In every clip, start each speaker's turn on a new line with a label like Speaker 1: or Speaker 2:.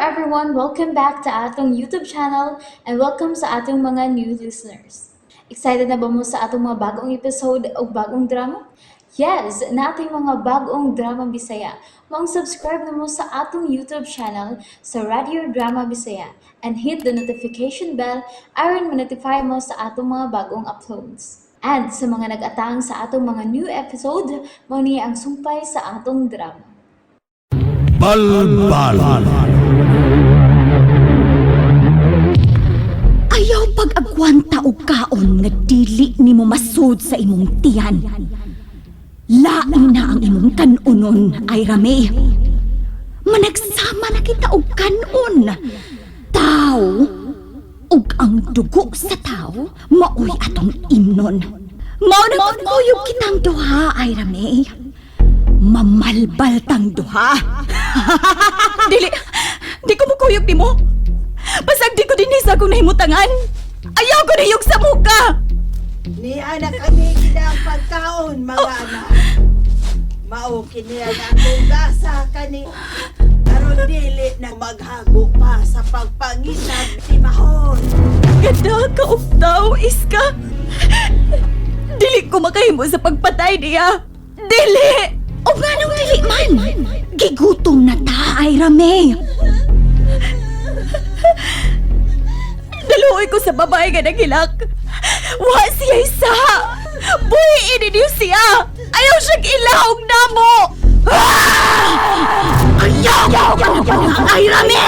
Speaker 1: everyone! Welcome back to atong YouTube channel and welcome sa atong mga new listeners. Excited na ba mo sa atong mga bagong episode o bagong drama? Yes, na ating mga bagong drama Bisaya. Mag-subscribe na mo sa atong YouTube channel sa Radio Drama Bisaya and hit the notification bell aron ma-notify mo sa atong mga bagong uploads. And sa mga nag-atang sa atong mga new episode, mo niya ang sumpay sa atong drama.
Speaker 2: Balbal.
Speaker 3: Ayaw pag-agwanta og kaon nga dili nimo masud sa imong tiyan. Lain na ang imong kanunon, ay rame. Managsama na kita og kanon. Tao ug ang dugo sa tao maoy atong imnon. Mao na pagkuyog kitang duha, ay rame. Mamalbal tang duha. Di ko mukuyog ni mo. Basag di ko dinisa kung nahimutangan. Ayaw ko niyog sa muka.
Speaker 4: Ni anak kami kinang pagkaon, mga anak. Mao kini ang akong gasa kani. Aron dili na maghago pa sa pagpanginag timahon.
Speaker 3: Ganda ka og tao, Iska. Dili ko makahimo sa pagpatay niya. Dili! O nga nung dili man. Gigutom na ta, ay rame. Daluoy ko sa babae nga nagilak. Wa siya isa. Buhiin niyo siya. Ayaw siyang ilahog na mo. Ayaw ka na, ay rame.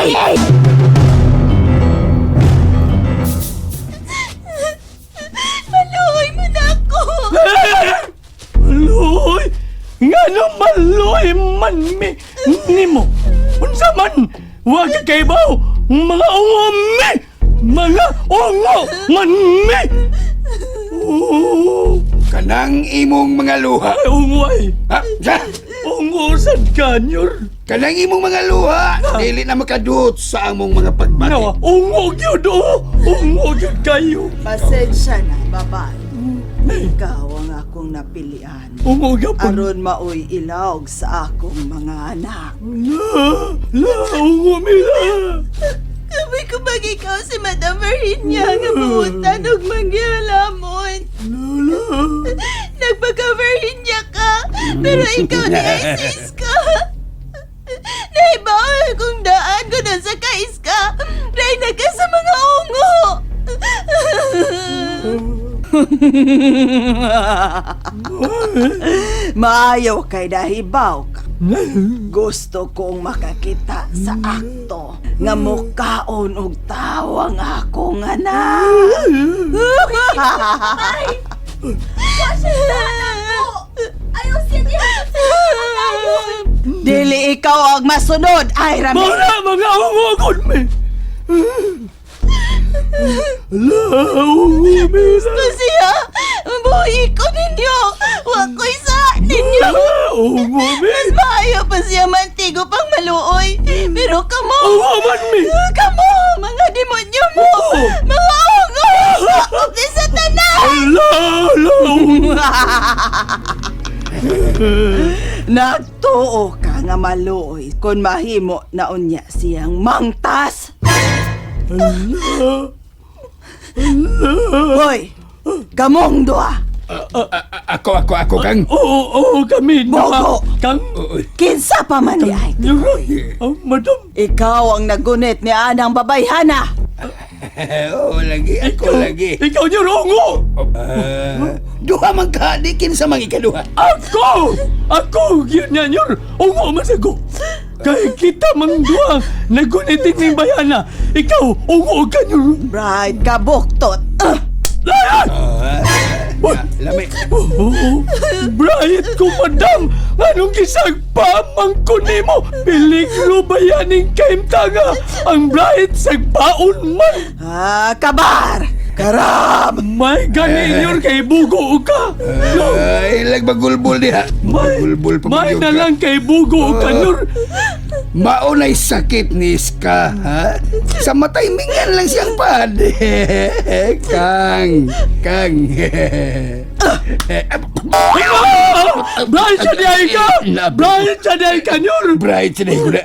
Speaker 3: Maluoy mo na ako.
Speaker 2: Maloy! Nga nang maloy man mi nimo. Unsa man? Wa ka kaybaw. Mga ungo mi! Mga ungo man mi!
Speaker 5: Kanang imong mga luha.
Speaker 2: Ay, ungo ay.
Speaker 5: Ha? Sa?
Speaker 2: Ungo sad kanyor.
Speaker 5: Kanang imong mga luha. Dili na makadut sa among mga pagbati.
Speaker 2: Nawa, ungo gyud o. Ungo gyud kayo.
Speaker 4: Pasensya na, babae. Ikaw ang akong napilian.
Speaker 2: Ungo gyapon.
Speaker 4: Aron maoy ilawg sa akong mga anak.
Speaker 2: Ungo mi la.
Speaker 3: Kami ko bang ikaw si Madam Virginia nga buutan og mangyalamon. Nagpaka-Virginia ka, pero ikaw ni Isis ka. Nahibaw kung daan ko na sa kaiska. Ray na ka sa mga ungo.
Speaker 4: Maayaw kay dahibaw ka. Gusto kong makakita sa akto nga mukhaon og tawang akong anak.
Speaker 3: Ayaw siya
Speaker 4: Dili ikaw ang masunod, ay rami.
Speaker 2: Mga ungo gud mi. Ungo mi la.
Speaker 3: siya. Buhi ko ninyo. Wa ko'y sa ninyo.
Speaker 2: Ungo mi.
Speaker 3: Mas maayo pa siya mantigo pang maluoy. Pero kamo,
Speaker 2: Ungo man mi.
Speaker 3: kamo, mga demonyo mo, mga ungo, sakop ni Satanas!
Speaker 4: Nagtuo ka nga maluoy kung mahimo na unya siyang mangtas. Hoy, kamong duha.
Speaker 5: Ako, Kang.
Speaker 2: Oo, kami.
Speaker 4: Bogo.
Speaker 2: Kang.
Speaker 4: Kinsa pa man di ay.
Speaker 2: Madam.
Speaker 4: Ikaw ang nagunit ni anang babayhana.
Speaker 5: Oo, lagi. Ako lagi.
Speaker 2: Ikaw niyo rongo.
Speaker 5: Duha man ka, dikin sa mga ikaduha.
Speaker 2: Ako, yun yan yun. Ungo masago. Kaya kita mangduang nagunitin ni bayana. Ikaw, ungo ka niyo.
Speaker 4: Bride ka buktot.
Speaker 5: Lami.
Speaker 2: Brian ko, madam. Anong gisagpamang ko nimo? Peligro bayaning kaimtanga. Ang Brian sagpaon man.
Speaker 4: Kabar! Karab!
Speaker 2: May ganinyor kay bugo ka.
Speaker 5: Ay, lagbagulbul diha. Bagulbul pa
Speaker 2: May
Speaker 5: magyug
Speaker 2: na
Speaker 5: ka.
Speaker 2: lang kay bugo ka, Nyor.
Speaker 5: Maunay sakit ni Iska, ha? Sa matay mingan lang siyang pade. Kang.
Speaker 2: Bright sa diay ka! Bright sa diay ka, Nyor!
Speaker 5: Bright sa ko na.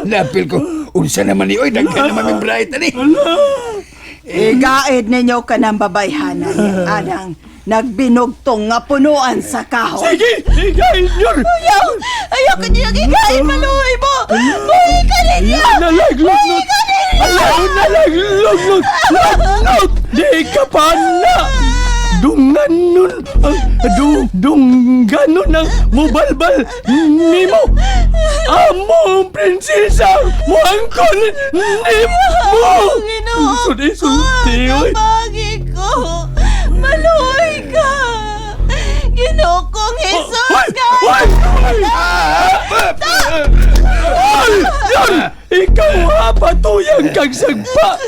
Speaker 5: Napil ko. Unsa naman ni, oy, daghan naman may bright na ni.
Speaker 4: Igaid ninyo ka ng babayhanan ni Adang nagbinugtong nga punuan sa kahoy.
Speaker 2: Sige! Sige, Nyor!
Speaker 4: Ayaw ka niya gigain, maluhay mo! Buhay ka ninyo!
Speaker 2: Nalaglog! Nalaglog! Di ka pa na! Dungan nun! Dungan nun ang mubalbal ni mo! Amo, prinsesa! Muangkon ni mo! Sulti, oy!
Speaker 4: Pagi ko! Maluhay ka! Ginukong Jesus ka!
Speaker 2: Yan! Ikaw hapatuyang kang sagpa!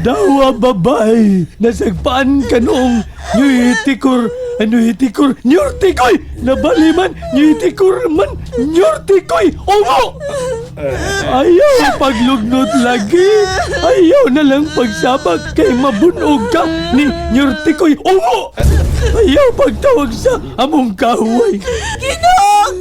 Speaker 2: Dawa babay, nasagpaan ka noong nyuhitikor, nyurtikoy, nabaliman, nyuhitikor man, nyurtikoy, ongo! Ayaw paglugnot lagi, ayaw na lang pagsabak kay mabunog ka ni nyurtikoy, ongo! Ayaw pagtawag sa among kahuay.
Speaker 4: Ginukong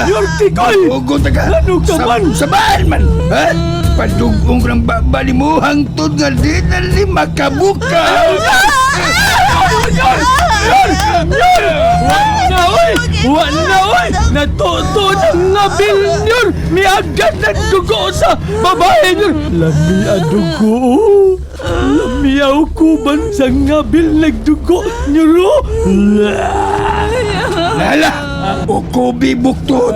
Speaker 2: Nyurtikoy!
Speaker 5: Ugot ka.
Speaker 2: Ano ka man?
Speaker 5: Sabaan man. Ha? Padugong ng balimuhang tod nga di na lima kabuka.
Speaker 2: Wala oy! Natuto ng nabil nyor! Miagad na dugo sa babae nyor! Lami ang dugo! Lamiyaw ko bansang nabil nagdugo nyor!
Speaker 5: Lala! Ukubi buktot.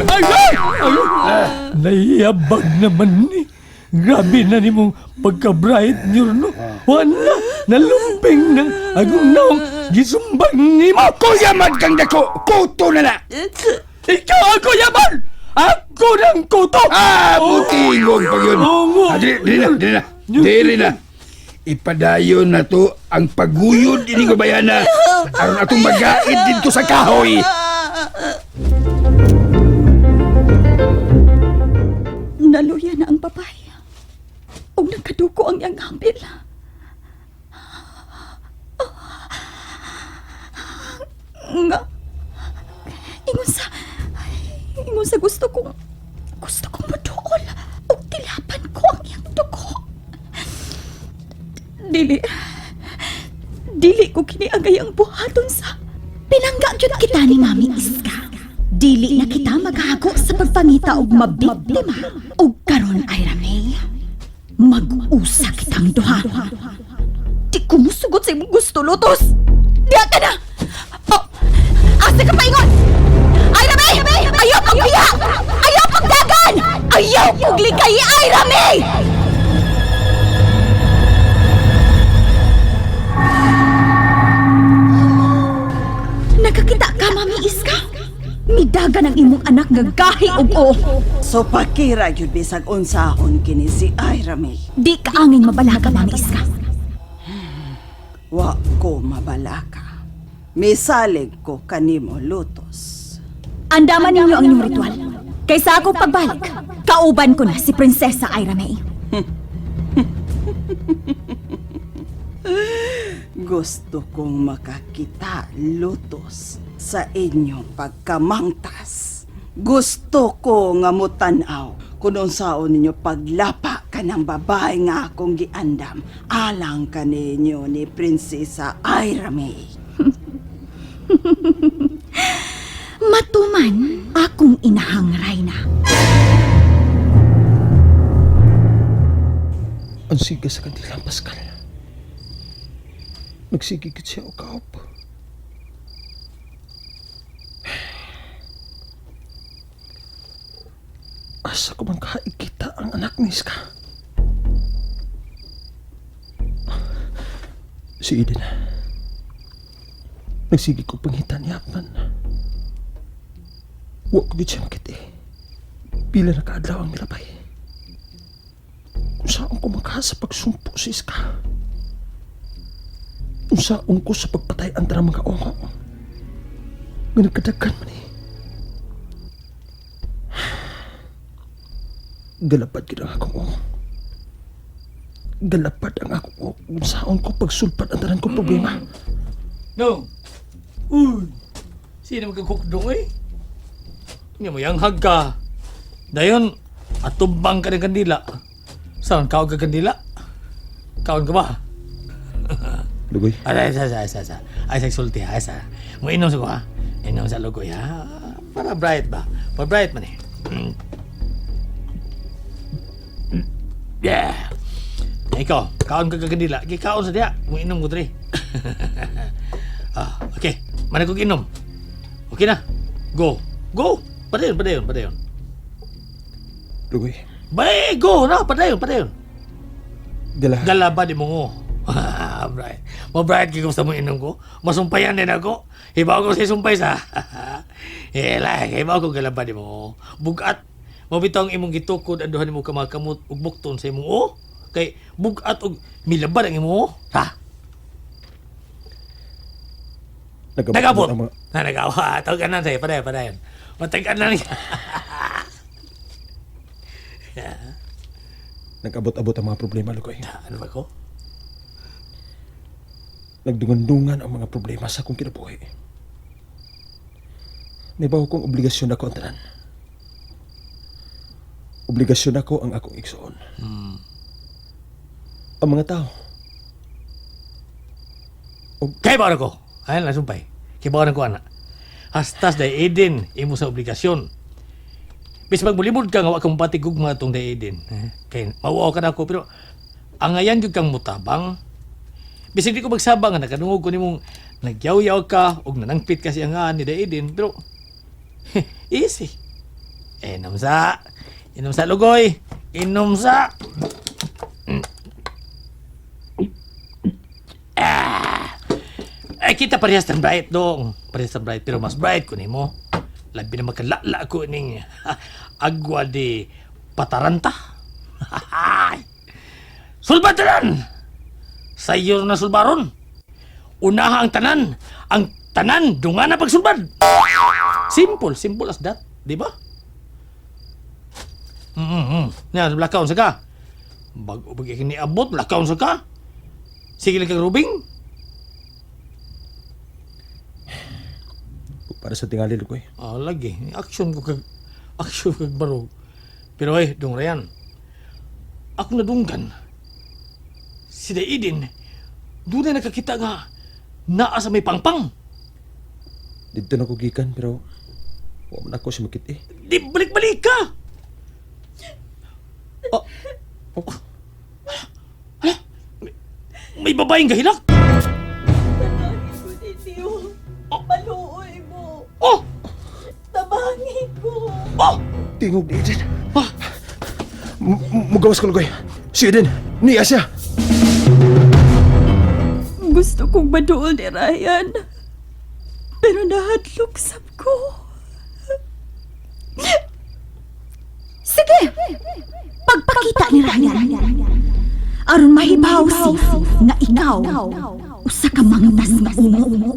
Speaker 2: Agay! Naiyabag naman ni. Grabe na ni mong pagka-bright nyor no. Wala! Nalumping ng agong naong gisumbag ni mo!
Speaker 5: Kuyaman kang dako! Kuto na na!
Speaker 2: Ikaw ako yaman! Ako ng kuto!
Speaker 5: Butingog pa yun. Dili na. Ipadayon na to ang paguyod ini bayana aron atong magait dito sa kahoy.
Speaker 3: Naluya na ang babae. O nagkaduko ang iyang hamil. Nga. Ingon sa gusto kong maduol. O tilapan ko ang iyang dugo. Dili ko kiniagay ang buhaton sa pinangga jud kita ni Mami Iska. Dili na kita maghago sa pagpangita og mabiktima. Og karon ay Ramey, mag-usa kitang duha. Di ko musugot sa imong gusto, Lotos. Diya ka na! Oh, asa ka paingon? Ay Ramey! Ayaw pang biya! Ayaw pang dagan! Ayaw pang ligay! Ay Ramey! Nakakita ka, Mami Iska? Midagan ang imong anak nga gahi og o.
Speaker 4: So pakira yun bisag unsahon kini si Ira May.
Speaker 3: Di ka angin mabalaga, Mami Iska.
Speaker 4: Wa ko mabalaka. Misalig ko kanimo Lotos.
Speaker 3: Andaman ninyo ang inyong ritual. Kaysa ako pagbalik, kauban ko na si Prinsesa Ira May.
Speaker 4: Gusto kong makakita, Lotos, sa inyong pagkamangtas. Gusto ko nga mutanaw kung unsaon ninyo paglapa ka ng babae nga akong giandam alang ka ninyo ni Prinsesa Ira May.
Speaker 3: Matuman akong inahang Rayna.
Speaker 2: Ang siga sa kandilang Pascal. Nagsigigit siya o kaop. Asa ko man kaikita ang anak ni Iska? Si Eden. Nagsigi ko pangitan yapan. Huwag ko gid siya makiti. Pila na kaadlaw ang milabay. Kung saan ko makasa pagsumpo si Iska. Kung saan ko sa pagpatay ang tara mga ongo. Nga nagkadagan man eh. Galapad kita nga akong ongo. galapad ang ako saon ko pagsulpat ang tanan kong problema.
Speaker 6: No. Uy. Sino magkakukdong eh? Nga mo yang hagka. Dayon, atumbang ka ng kandila. Saan kaon ka kandila? Kaon ka ba?
Speaker 2: Lugoy,
Speaker 6: Ay, sa. Ay, sa sulti ha. Sa. Mo inom sa ko ha. Inom sa lugoy ha. Para bright ba? Para bright man eh. Yeah. Ikaw, kaon ka kandila. Kaon sa diya. Mo inom ko dre. Okay. Mana ko inom. Okay na. Go. Padayon.
Speaker 2: lugoy.
Speaker 6: Bay, go na. Padayon.
Speaker 2: Gala.
Speaker 6: Gala ba di mo ngo? Bright. Bright kaya gusto mo inom ko? Masumpayan din ako. Hibaw ko sa sumpay sa. Hibaw ko gala ba di mo? Bugat. Mabitaw ang imong gitukod, anduhan mo kamakamot ug bukton sa imong o. Kay bugat og milabad ang imong o. Ha? Nagabot. Nagawa. Tawag ka na sa'yo. Padayon. Matagan na niya.
Speaker 2: Nag-abot-abot ang mga problema, lugoy.
Speaker 6: Ano ba ko?
Speaker 2: Nagdungan-dungan ang mga problema sa akong kinabuhi. Naibaw kong obligasyon ako ang tanan. Obligasyon ako ang akong igsoon. Ang mga tao.
Speaker 6: Kaya ba ko? Ayan lang, sumpay. Kaya ba ko anak? Hastas day Eden, imo sa obligasyon. Bis magbulimod ka nga wa kang patigug mga itong day Eden. Kaya mauaw ka na ako, pero ang ngayon yung kang mutabang. Bis hindi ko magsabang nga nakadungog ko ni mong nagyaw-yaw ka o nanangpit kasi ang nga ni day Eden. Pero, easy. Inom sa lugoy. Inom sa... Ay, kita parehas ng bright dong. Parehas ng bright, pero mas bright ko ni mo. Labi na makalala ko ning agwa de pataranta. Sulbataran! Sayo na sulbaron. Unaha ang tanan dunga na pagsulbad. Simple as that, di ba? Yan, lakaon sa ka. Bago ni abot, lakaon sa ka. Sige lang kang rubing.
Speaker 2: Para sa tingali, lugoy.
Speaker 6: Lagi. Action ko kag barog. Pero dong Ryan. Ako nadunggan. Si Daidin, doon na nakakita nga naa sa may pangpang.
Speaker 2: Dito na ko gikan, pero wala man ako sumakit eh.
Speaker 6: Di balik-balik ka! Hala? May babaeng gahilak?
Speaker 4: Tabangin ko si Tiyo. Paluoy mo.
Speaker 6: Oh!
Speaker 4: Tabangin ko.
Speaker 6: Oh!
Speaker 2: Tingog ni Eden. Mugawas ko, lugoy. Si Eden, niya siya.
Speaker 3: Gusto kong maduol ni Ryan. Pero nahadluksap ko. Sige! Pagpakita ni Ryan. Aron mahibaw siya nga ikaw usa ka mangtas nga ungo.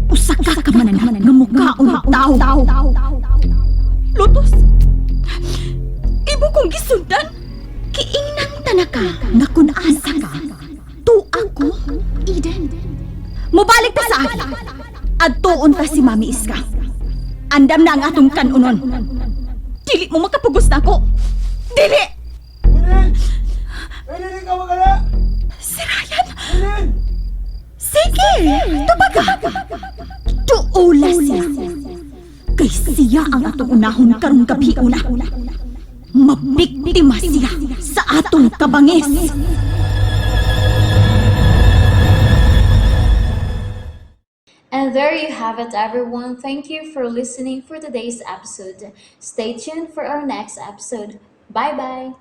Speaker 3: Usa ka kamananan nga mukhaon tao. Lotos! Ibo kong gisundan. Kiingnan tanaka nga kun asa ka. Tu ako, Eden. Mubalik ta sa akin. At tuon ta si Mami Iska. Andam na ang atong kanunon. Dili mo makapugos na ako. Dili!
Speaker 5: Eden, ikaw magala!
Speaker 3: Si Ryan!
Speaker 5: Eden!
Speaker 3: Sige! Tubaga! Tuula siya. Kay siya ang atong unahon karong gabi una. Mabiktima siya sa atong kabangis.
Speaker 1: And there you have it, everyone. Thank you for listening for today's episode. Stay tuned for our next episode. Bye bye.